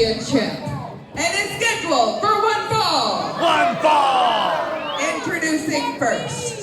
Championship. And is scheduled for one fall. One fall! Introducing first.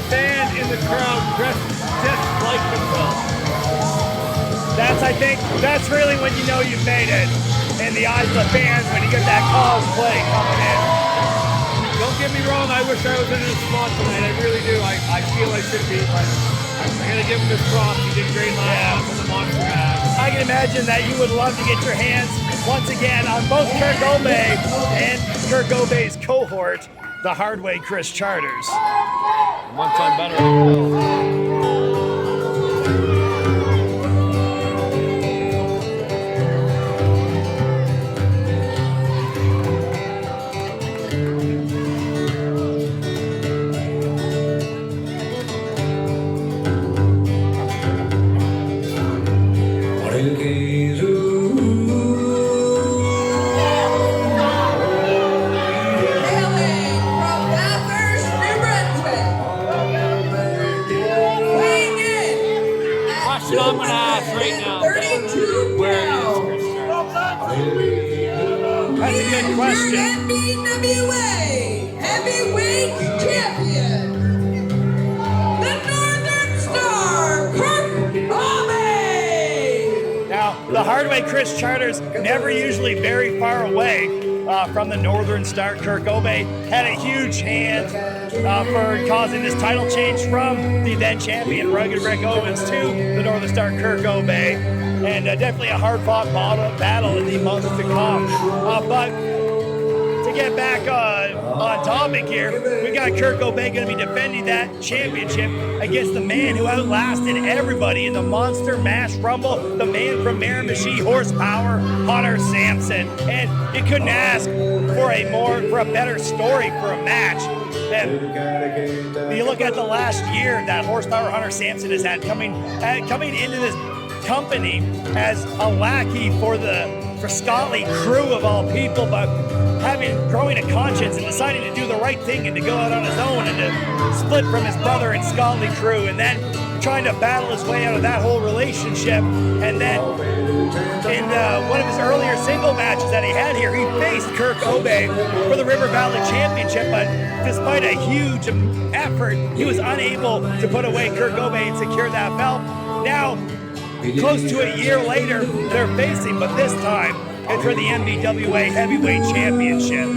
Stand in the crowd dressed just like himself. I think that's really when you know you've made it in the eyes of the fans, when you get that cosplay coming in. Don't get me wrong, I wish I was in this spot tonight. I really do. I feel I should be, but I'm gonna give him this props. He did great last time in the Monster match. I can imagine that you would love to get your hands once again on both Kirk Aube and Kirk Aube's cohort, the Hardway Chris Charters. One time better. I'm gonna ask right now. 32 Where is Chris Charters? That's a good question. NBWA Heavyweight Champion, the Northern Star, Kirk Aube. Now, the Hardway Chris Charters never usually very far away from the Northern Star. Kirk Aube had a huge hand for causing this title change from the then champion Rugged Rick Owens to the Northern Star Kirk Aube, and definitely a hard-fought battle in the months to come. But to get back on topic here, we got Kirk Aube going to be defending that championship against the man who outlasted everybody in the Monster Mash Rumble, the man from Miramichi Horsepower, Hunter Sampson. And you couldn't ask for a better story for a match than you look at the last year that Horsepower Hunter Sampson has had coming into this company as a lackey for Scotty Crew of all people, but growing a conscience and deciding to do the right thing and to go out on his own and to split from his brother and Scotty Crew, and then trying to battle his way out of that whole relationship. And then in one of his earlier single matches that he had here, he faced Kirk Aube for the River Valley Championship, but despite a huge effort, he was unable to put away Kirk Aube and secure that belt. Now, close to a year later, they're facing, but this time it's for the NBWA Heavyweight Championship.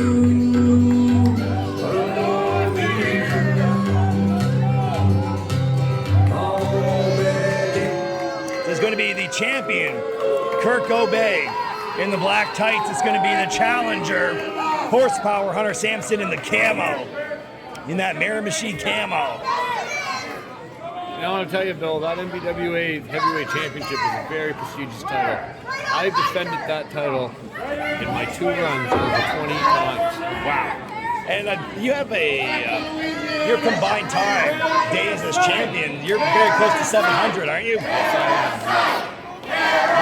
This is going to be the champion, Kirk Aube, in the black tights. It's going to be the challenger, Horsepower Hunter Sampson, in the camo, in that Miramichi camo. I want to tell you, Bill, that NBWA Heavyweight Championship is a very prestigious title. I've defended that title in my 2 runs over 20 times. Wow. And you have your combined time, days as champion, you're very close to 700, aren't you? Yes, I am.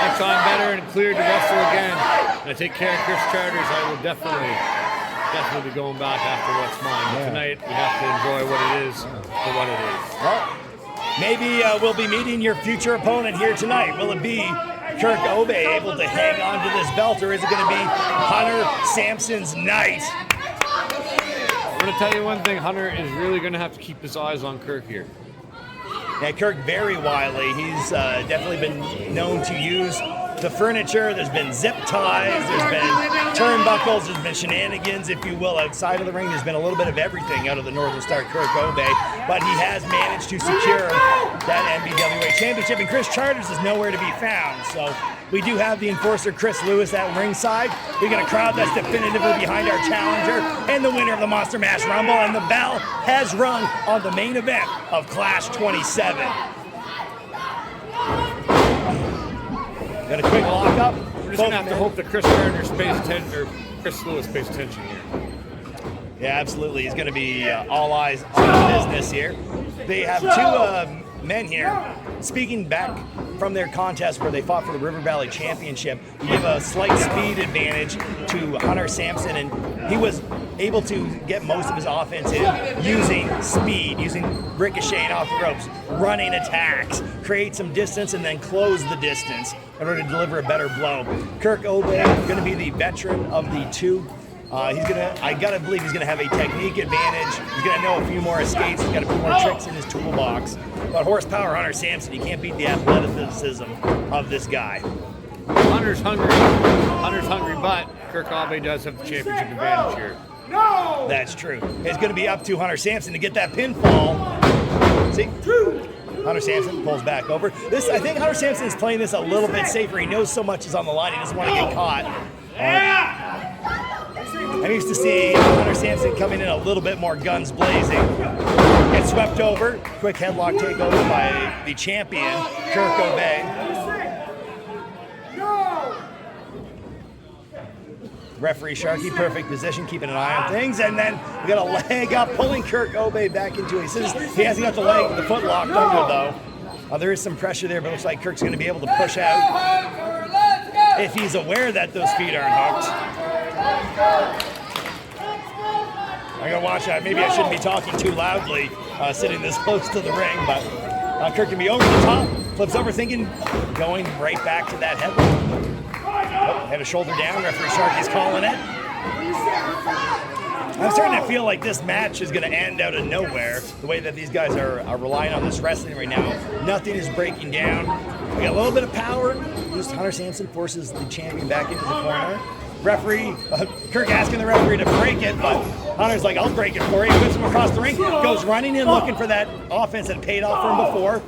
Once I'm better and cleared to wrestle again, and I take care of Chris Charters, I will definitely be going back after what's mine. But tonight, we have to enjoy what it is for what it is. Well, maybe we'll be meeting your future opponent here tonight. Will it be Kirk Aube able to hang on to this belt, or is it going to be Hunter Sampson's night? I'm going to tell you one thing, Hunter is really going to have to keep his eyes on Kirk here. Yeah, Kirk, very wily. He's definitely been known to use the furniture. There's been zip ties, there's been turnbuckles, there's been shenanigans, if you will, outside of the ring. There's been a little bit of everything out of the Northern Star Kirk Aube, but he has managed to secure that NBWA Championship, and Chris Charters is nowhere to be found. So We do have the enforcer, Chris Lewis, at ringside. We got a crowd that's definitively behind our challenger and the winner of the Monster Mash Rumble, and the bell has rung on the main event of Clash 27. Got a quick lockup. We're just gonna have to hope that Chris Charters pays attention, or Chris Lewis pays attention here. Yeah, absolutely. He's going to be all eyes on business here. They have two men here. Speaking back from their contest where they fought for the River Valley Championship, we give a slight speed advantage to Hunter Sampson, and he was able to get most of his offense in using speed, using ricocheting off the ropes, running attacks, create some distance, and then close the distance in order to deliver a better blow. Kirk Aube going to be the veteran of the two. I gotta believe he's gonna have a technique advantage. He's gonna know a few more escapes. He's got a few more tricks in his toolbox. But horsepower, Hunter Sampson, you can't beat the athleticism of this guy. Hunter's hungry, but Kirk Aube does have the championship advantage here. That's true. It's gonna be up to Hunter Sampson to get that pinfall. See? Hunter Sampson pulls back over. I think Hunter Sampson is playing this a little bit safer. He knows so much is on the line. He doesn't want to get caught. I'm used to see Hunter Sampson coming in a little bit more guns blazing. Gets swept over. Quick headlock takeover by the champion, Kirk Aube. Referee Sharkey, perfect position, keeping an eye on things. And then we got a leg up, pulling Kirk Aube back into it. He hasn't got the foot locked under, though. There is some pressure there, but it looks like Kirk's going to be able to push out if he's aware that those feet aren't hooked. I gotta watch that. Maybe I shouldn't be talking too loudly sitting this close to the ring, but Kirk can be over the top, flips over thinking, going right back to that headlock. Oh, had a shoulder down, referee Sharky's calling it. I'm starting to feel like this match is going to end out of nowhere, the way that these guys are relying on this wrestling right now. Nothing is breaking down. We got a little bit of power. Just Hunter Sampson forces the champion back into the corner. Referee, Kirk asking the referee to break it, but Hunter's like, I'll break it for you. He whips him across the ring, goes running in looking for that offense that paid off for him before.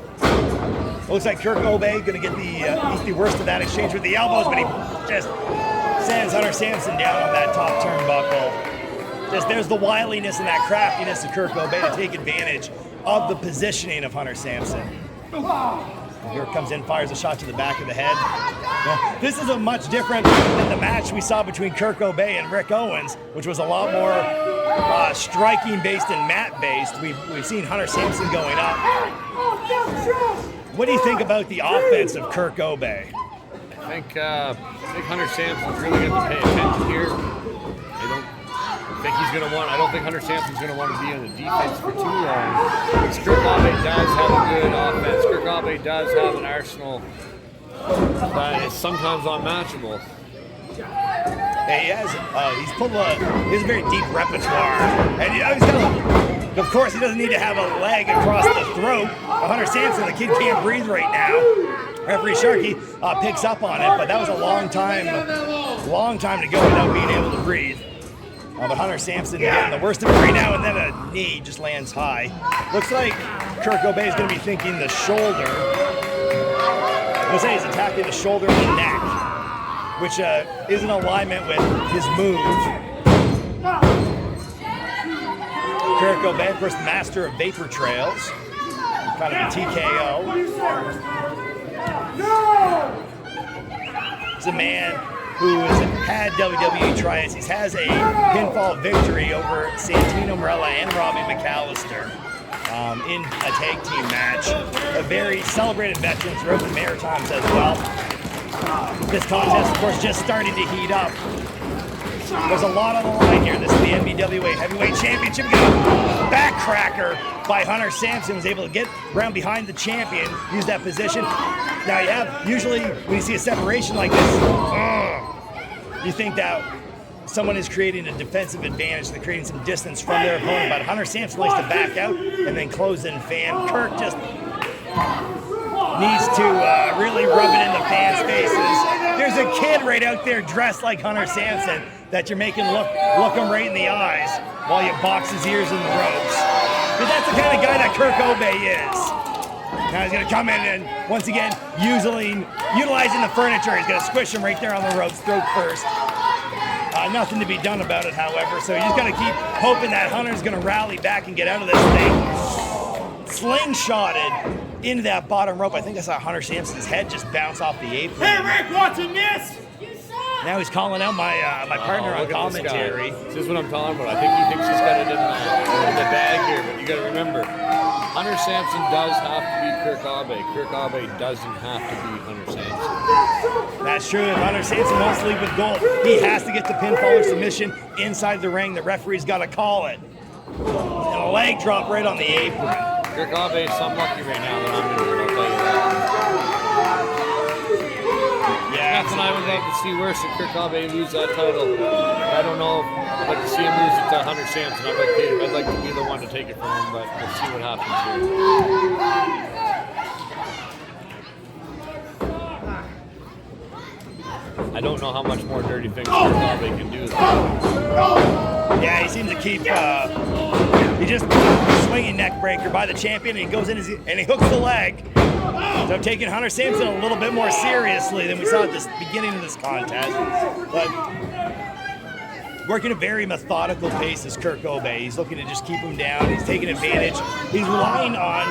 Looks like Kirk Aube going to get the worst of that exchange with the elbows, but he just sends Hunter Sampson down on that top turnbuckle. There's the wiliness and that craftiness of Kirk Aube to take advantage of the positioning of Hunter Sampson. Here it comes in, fires a shot to the back of the head. Now, this is a much different than the match we saw between Kirk Aube and Rick Owens, which was a lot more striking-based and mat-based. We've seen Hunter Sampson going up. What do you think about the offense of Kirk Aube? I think Hunter Sampson's really going to pay attention here. I don't think Hunter Sampson's going to want to be on the defense for too long. Because Kirk Aube does have a good offense. Kirk Aube does have an arsenal that is sometimes unmatchable. Yeah, he's pulled he has a very deep repertoire. And of course, he doesn't need to have a leg across the throat. Hunter Sampson, the kid can't breathe right now. Referee Sharkey picks up on it, but that was a long time to go without being able to breathe. But Hunter Sampson getting the worst of it right now, and then a knee just lands high. Looks like Kirk Aube is going to be thinking the shoulder. I'm going to say he's attacking the shoulder and the neck, which is in alignment with his move. Kirk Aube, of course, master of vapor trails. Kind of a TKO. He's a man who has had WWE tryouts. He has a pinfall victory over Santino Marella and Robbie McAllister in a tag team match. A very celebrated veteran throughout the Maritimes as well. This contest, of course, just starting to heat up. There's a lot on the line here. This is the NBWA Heavyweight Championship. Backcracker by Hunter Sampson, was able to get around behind the champion, use that position. Now usually when you see a separation like this, you think that someone is creating a defensive advantage, they're creating some distance from their opponent, but Hunter Sampson likes to back out and then close in fan. Kirk just needs to really rub it in the fans' faces. There's a kid right out there dressed like Hunter Sampson that you're making look him right in the eyes while you box his ears in the ropes. But that's the kind of guy that Kirk Aube is. Now he's going to come in and, once again, utilizing the furniture. He's going to squish him right there on the ropes, throat first. Nothing to be done about it, however, so he's just going to keep hoping that Hunter's going to rally back and get out of this thing. Slingshotted into that bottom rope. I think I saw Hunter Sampson's head just bounce off the apron. Hey, Rick, watching this? Now he's calling out my partner on commentary. This is what I'm talking about. I think he thinks he's got it in the bag here, but you got to remember, Hunter Sampson does have to be Kirk Aube. Kirk Aube doesn't have to be Hunter Sampson. That's true. If Hunter Sampson wants to leave with gold, he has to get the pinfall or submission inside the ring. The referee's got to call it. And a leg drop right on the apron. Kirk Aube is some lucky right now that I'm in here, I'll tell you that. Yeah, Nothing I would like to see worse than Kirk Aube lose that title. I don't know if I'd like to see him lose it to Hunter Sampson. I'd like to be the one to take it from him, but let's see what happens here. I don't know how much more dirty things Kirk Aube can do. Yeah, he seems to keep, he just swinging neck breaker by the champion, and he goes in and he hooks the leg. So taking Hunter Sampson a little bit more seriously than we saw at the beginning of this contest. But working a very methodical pace is Kirk Aube. He's looking to just keep him down. He's taking advantage. He's relying on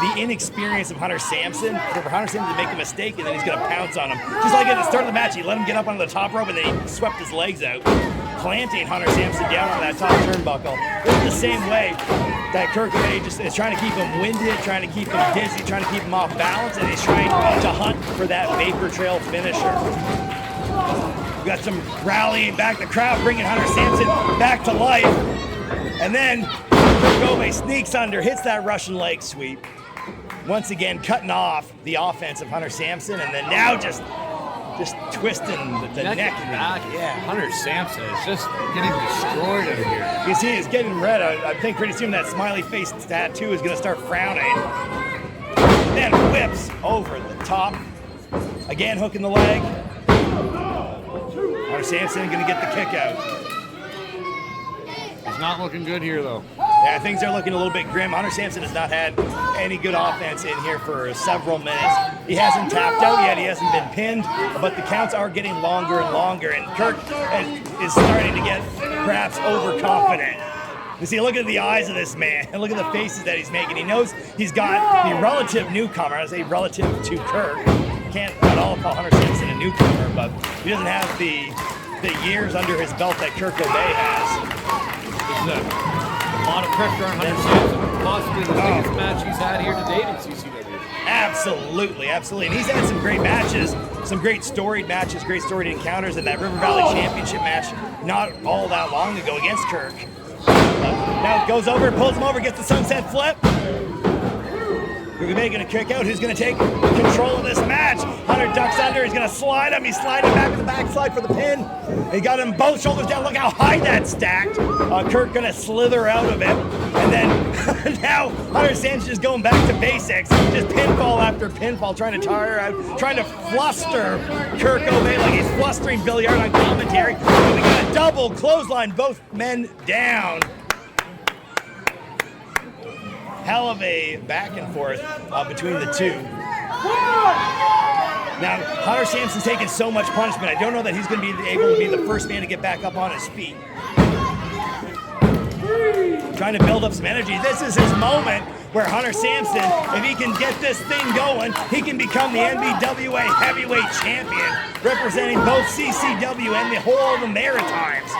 the inexperience of Hunter Sampson for Hunter Sampson to make a mistake, and then he's going to pounce on him. Just like at the start of the match, he let him get up onto the top rope, and then he swept his legs out, planting Hunter Sampson down on that top turnbuckle. This is the same way that Kirk Aube just is trying to keep him winded, trying to keep him dizzy, trying to keep him off balance, and he's trying to hunt for that vapor trail finisher. We got some rallying back, the crowd bringing Hunter Sampson back to life. And then Kirk Aube sneaks under, hits that Russian leg sweep. Once again, cutting off the offense of Hunter Sampson, and then now just twisting the neck. Back. Yeah, Hunter Sampson is just getting destroyed over here. You see, he's getting red. I think pretty soon that smiley face tattoo is going to start frowning. Then whips over the top. Again, hooking the leg. Hunter Sampson going to get the kick out. It's not looking good here, though. Yeah, things are looking a little bit grim. Hunter Sampson has not had any good offense in here for several minutes. He hasn't tapped out yet. He hasn't been pinned, but the counts are getting longer and longer, and Kirk is starting to get perhaps overconfident. You see, look at the eyes of this man, and look at the faces that he's making. He knows he's got the relative newcomer. I say relative to Kirk. Can't at all call Hunter Sampson a newcomer, but he doesn't have the years under his belt that Kirk Aube has. This is a lot of pressure on Hunter Sampson. Possibly the biggest match he's had here to date in CCW. Absolutely, absolutely. And he's had some great matches, some great storied matches, great storied encounters in that River Valley Championship match not all that long ago against Kirk. Now it goes over, pulls him over, gets the sunset flip. We're making a kick out. Who's going to take control of this match? Hunter ducks under. He's going to slide him. He's sliding back with the backslide for the pin. He got him both shoulders down. Look how high that's stacked. Kirk going to slither out of it. And then now Hunter Sampson is going back to basics. Just pinfall after pinfall, trying to tire out, trying to fluster Kirk Aube like he's flustering Billy Hart on commentary. And we got a double clothesline, both men down. Hell of a back and forth between the two. Now, Hunter Sampson's taking so much punishment, I don't know that he's going to be able to be the first man to get back up on his feet. Trying to build up some energy. This is his moment where Hunter Sampson, if he can get this thing going, he can become the NBWA heavyweight champion, representing both CCW and the whole of the Maritimes.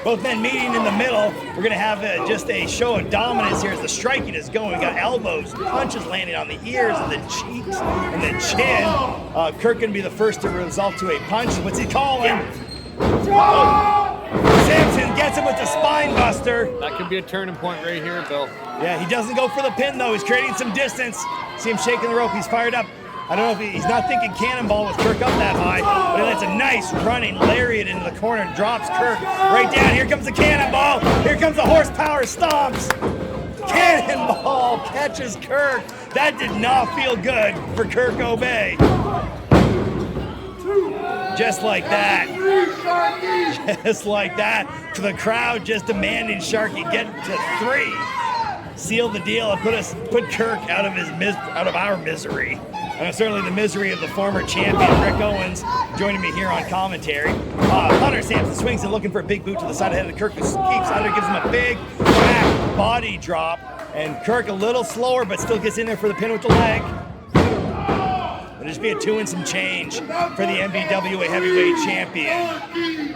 Both men meeting in the middle. We're going to have just a show of dominance here as the striking is going. We got elbows, punches landing on the ears and the cheeks and the chin. Kirk going to be the first to result to a punch. What's he calling? Oh. Sampson gets him with the spine buster. That could be a turning point right here, Bill. Yeah, he doesn't go for the pin, though. He's creating some distance. See him shaking the rope. He's fired up. I don't know if he's not thinking cannonball with Kirk up that high, but it's a nice running lariat into the corner and drops Kirk right down. Here comes the cannonball. Here comes the horsepower stomps. Cannonball catches Kirk. That did not feel good for Kirk Aube. Just like that. Just like that. To the crowd just demanding Sharky get to 3. seal the deal and put Kirk out of our misery. And certainly the misery of the former champion, Rick Owens, joining me here on commentary. Hunter Sampson swings and looking for a big boot to the side of the head of Kirk, who keeps under, gives him a big back body drop. And Kirk a little slower, but still gets in there for the pin with the leg. It'll just be a 2 and some change for the NBWA heavyweight champion.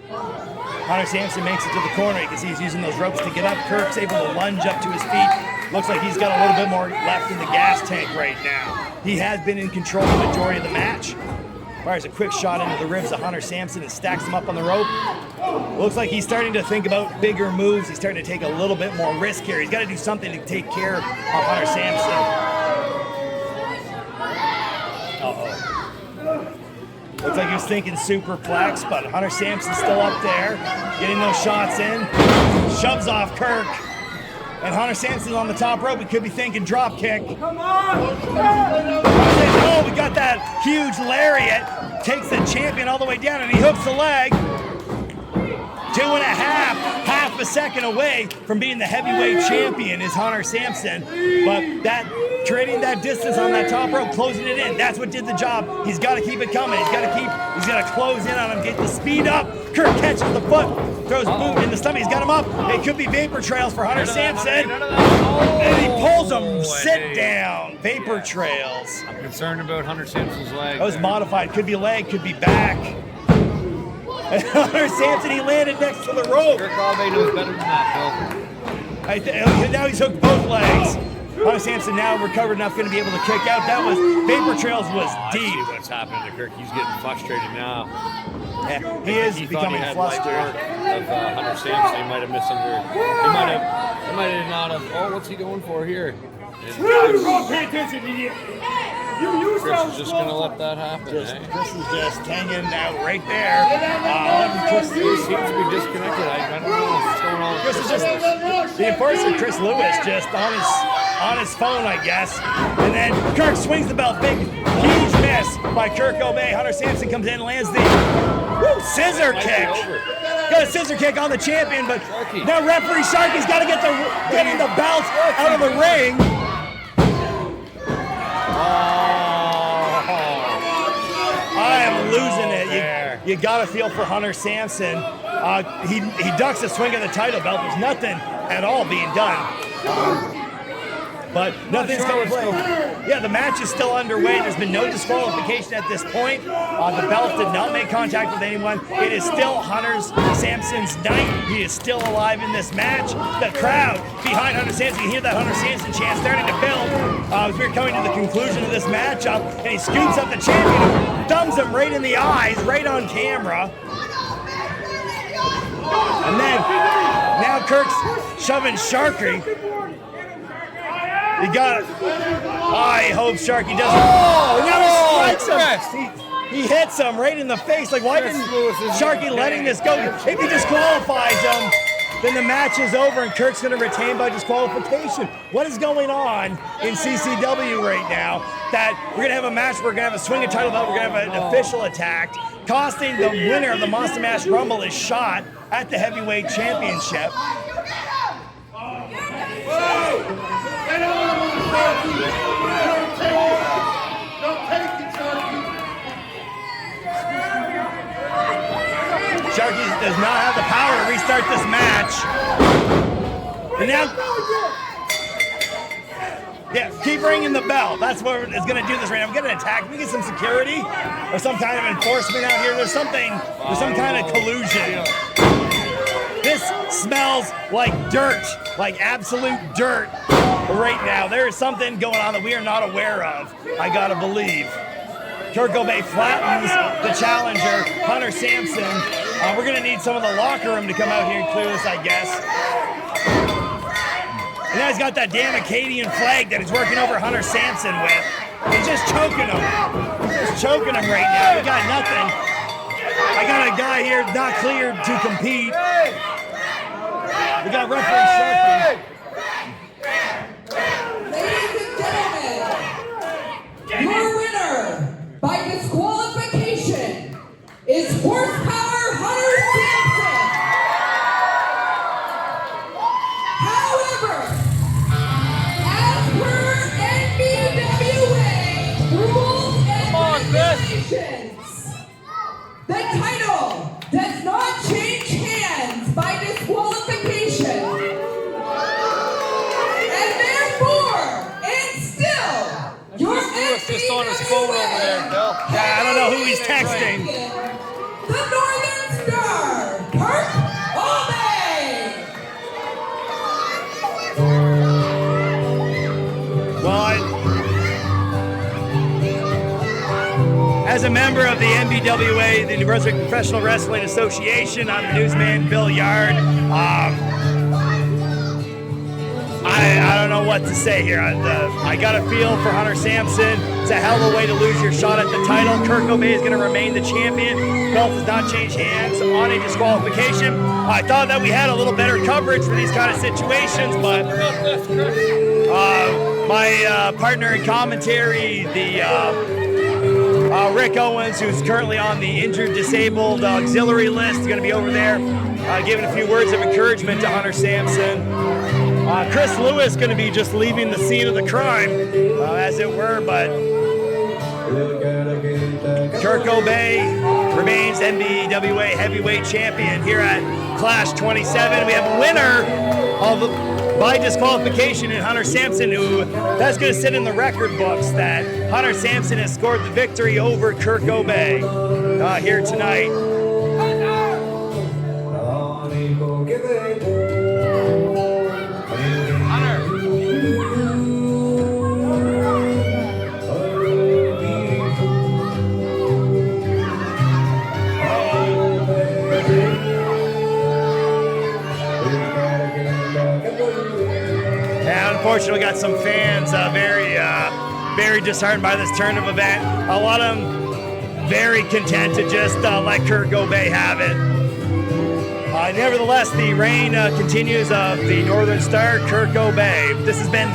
Hunter Sampson makes it to the corner. You can see he's using those ropes to get up. Kirk's able to lunge up to his feet. Looks like he's got a little bit more left in the gas tank right now. He has been in control the majority of the match. Fires a quick shot into the ribs of Hunter Sampson and stacks him up on the rope. Looks like he's starting to think about bigger moves. He's starting to take a little bit more risk here. He's got to do something to take care of Hunter Sampson. Looks like he was thinking superplex, but Hunter Sampson's still up there, getting those shots in. Shoves off Kirk. And Hunter Sampson's on the top rope. We could be thinking drop kick. Come on! Oh, we got that huge lariat. Takes the champion all the way down, and he hooks the leg. 2.5, half a second away from being the heavyweight champion is Hunter Sampson. But that creating that distance on that top rope, closing it in, that's what did the job. He's got to keep it coming. He's got to close in on him, get the speed up. Kirk catches the foot, throws boot in the stomach. He's got him up. It could be vapor trails for Hunter Sampson. And he pulls him, sit down. Vapor trails. I'm concerned about Hunter Sampson's leg. That was modified. Could be leg, could be back. And Hunter Sampson, he landed next to the rope. Kirk Aube knows better than that, Bill. Now he's hooked both legs. Hunter Sampson now recovered enough, going to be able to kick out. That was, vapor trails was deep. I see what's happening to Kirk. He's getting frustrated now. Yeah, he is becoming flustered. Of Hunter Sampson, he might have He might have not have. Oh, what's he going for here? Pay attention, idiot. Chris is just going to let that happen. Chris is just hanging out right there. Chris seems to be disconnected. I don't know what's going on. Chris is just the enforcer, Chris Lewis, just on his phone, I guess. And then Kirk swings the belt, big, huge miss by Kirk Aube. Hunter Sampson comes in, lands the scissor kick. Got a scissor kick on the champion, but now referee Sharky's got to getting the belt out of the ring. I am losing it. You got to feel for Hunter Sampson. He ducks a swing of the title belt. There's nothing at all being done. But nothing's coming play. Yeah, the match is still underway. There's been no disqualification at this point. The belt did not make contact with anyone. It is still Hunter Sampson's night. He is still alive in this match. The crowd behind Hunter Sampson, you hear that Hunter Sampson chant starting to build. As we're coming to the conclusion of this matchup, and he scoops up the champion, thumbs him right in the eyes, right on camera. And then, now Kirk's shoving Sharky. You got it. I hope Sharky doesn't. Oh, now he strikes him. He hits him right in the face. Like, why didn't Sharky letting this go? If he disqualifies him, then the match is over and Kirk's going to retain by disqualification. What is going on in CCW right now? That we're going to have a match, we're going to have a swinging title belt, we're going to have an official attack, costing the winner of the Monster Mash Rumble his shot at the heavyweight championship. Sharky does not have the power to restart this match. And now, yeah, keep ringing the bell. That's what is going to do this right now. I'm getting attacked. We get some security or some kind of enforcement out here. There's some kind of collusion. This smells like dirt, like absolute dirt right now. There is something going on that we are not aware of, I gotta believe. Kirk Aube flattens the challenger, Hunter Sampson. We're gonna need some of the locker room to come out here and clear this, I guess. And now he's got that damn Acadian flag that he's working over Hunter Sampson with. He's just choking him. Just choking him right now. He got nothing. I got a guy here not cleared to compete. We got referee Sharky. Ladies and gentlemen, your winner by disqualification is Horsepower Hunter Sampson. next. champion, the Northern Star, Kirk Aube. Well, as a member of the NBWA, the New Brunswick Professional Wrestling Association, I'm the newsman, Bill Yard. I don't know what to say here. I got a feel for Hunter Sampson. It's a hell of a way to lose your shot at the title. Kirk Aube is going to remain the champion. Belt does not change hands on a disqualification. I thought that we had a little better coverage for these kind of situations, but my partner in commentary, Rick Owens, who's currently on the injured disabled auxiliary list, is going to be over there giving a few words of encouragement to Hunter Sampson. Chris Lewis going to be just leaving the scene of the crime, as it were, but Kirk Aube remains NBWA heavyweight champion here at Clash 27. We have a winner by disqualification in Hunter Sampson, who that's going to sit in the record books that Hunter Sampson has scored the victory over Kirk Aube here tonight. Unfortunately, we got some fans very disheartened by this turn of event. A lot of them very content to just let Kirk Aube have it. Nevertheless, the reign continues of the Northern Star, Kirk Aube. This has been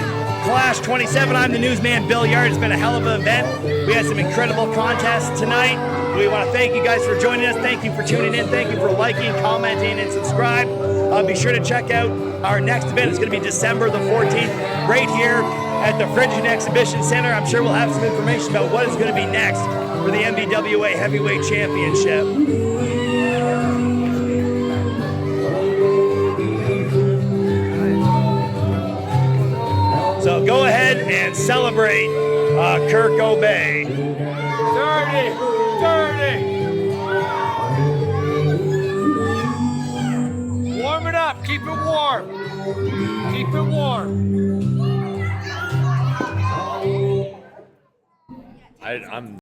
Clash 27. I'm the newsman, Bill Yard. It's been a hell of an event. We had some incredible contests tonight. We want to thank you guys for joining us. Thank you for tuning in. Thank you for liking, commenting, and subscribe. Be sure to check out our next event. It's going to be December the 14th, right here at the Frisian Exhibition Center. I'm sure we'll have some information about what is going to be next for the NBWA Heavyweight Championship. So go ahead and celebrate Kirk Aube. 30. Warm it up. Keep it warm. Keep it warm. I'm